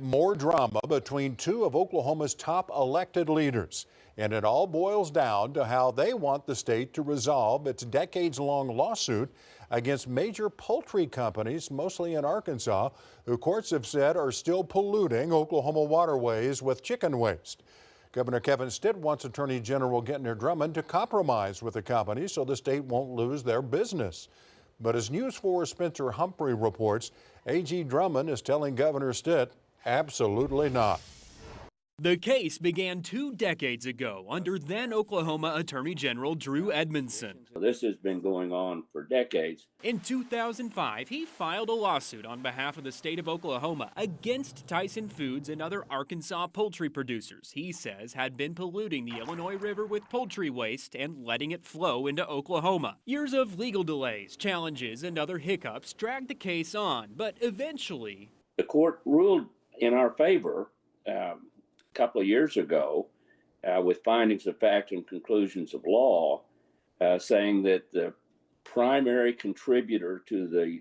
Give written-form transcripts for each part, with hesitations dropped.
More drama between two of Oklahoma's top elected leaders. And it all boils down to how they want the state to resolve its decades-long lawsuit against major poultry companies, mostly in Arkansas, who courts have said are still polluting Oklahoma waterways with chicken waste. Governor Kevin Stitt wants Attorney General Gentner Drummond to compromise with the companies so the state won't lose their business. But as News 4's Spencer Humphrey reports, AG Drummond is telling Governor Stitt, absolutely not. The case began 2 decades ago under then Oklahoma Attorney General Drew Edmondson. This has been going on for decades. In 2005, he filed a lawsuit on behalf of the state of Oklahoma against Tyson Foods and other Arkansas poultry producers he says had been polluting the Illinois River with poultry waste and letting it flow into Oklahoma. Years of legal delays, challenges, and other hiccups dragged the case on, but eventually the court ruled in our favor a couple of years ago with findings of fact and conclusions of law, saying that the primary contributor to the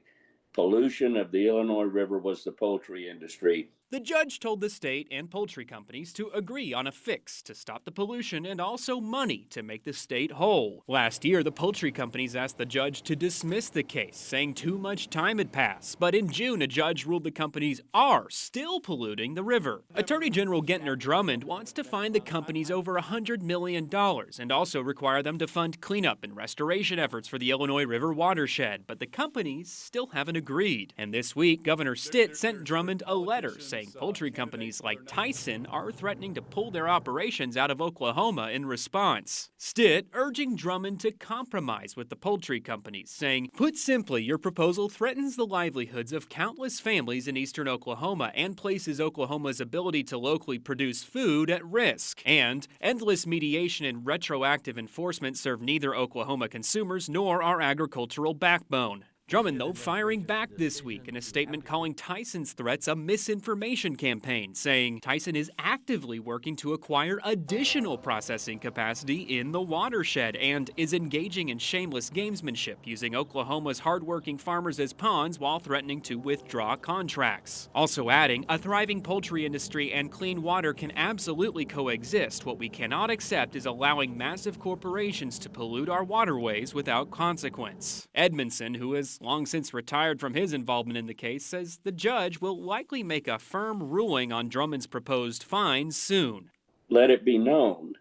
pollution of the Illinois River was the poultry industry. The judge told the state and poultry companies to agree on a fix to stop the pollution and also money to make the state whole. Last year, the poultry companies asked the judge to dismiss the case, saying too much time had passed. But in June, a judge ruled the companies are still polluting the river. Attorney General Gentner Drummond wants to fine the companies over $100 million and also require them to fund cleanup and restoration efforts for the Illinois River watershed. But the companies still haven't agreed. And this week, Governor Stitt sent Drummond a letter saying poultry companies like Tyson are threatening to pull their operations out of Oklahoma in response. Stitt urging Drummond to compromise with the poultry companies, saying, "Put simply, your proposal threatens the livelihoods of countless families in eastern Oklahoma and places Oklahoma's ability to locally produce food at risk. And endless mediation and retroactive enforcement serve neither Oklahoma consumers nor our agricultural backbone." Drummond, though, firing back this week in a statement calling Tyson's threats a misinformation campaign, saying Tyson is actively working to acquire additional processing capacity in the watershed and is engaging in shameless gamesmanship, using Oklahoma's hardworking farmers as pawns while threatening to withdraw contracts. Also adding, a thriving poultry industry and clean water can absolutely coexist. What we cannot accept is allowing massive corporations to pollute our waterways without consequence. Edmondson, who is long since retired from his involvement in the case, says the judge will likely make a firm ruling on Drummond's proposed fine soon. Let it be known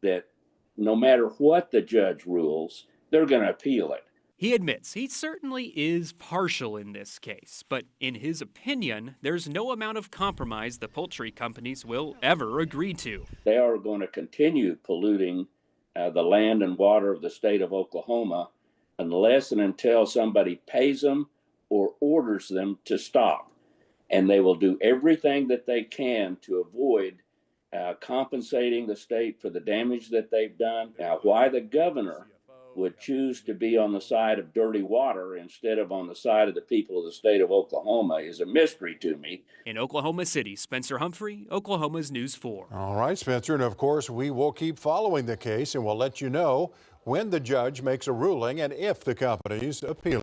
that no matter what the judge rules, they're going to appeal it. He admits he certainly is partial in this case, but in his opinion, there's no amount of compromise the poultry companies will ever agree to. They are going to continue polluting the land and water of the state of Oklahoma unless and until somebody pays them or orders them to stop. And they will do everything that they can to avoid compensating the state for the damage that they've done. Now, why the governor would choose to be on the side of dirty water instead of on the side of the people of the state of Oklahoma is a mystery to me. In Oklahoma City, Spencer Humphrey, Oklahoma's News 4. All right, Spencer, and of course, we will keep following the case and we'll let you know when the judge makes a ruling and if the companies appeal.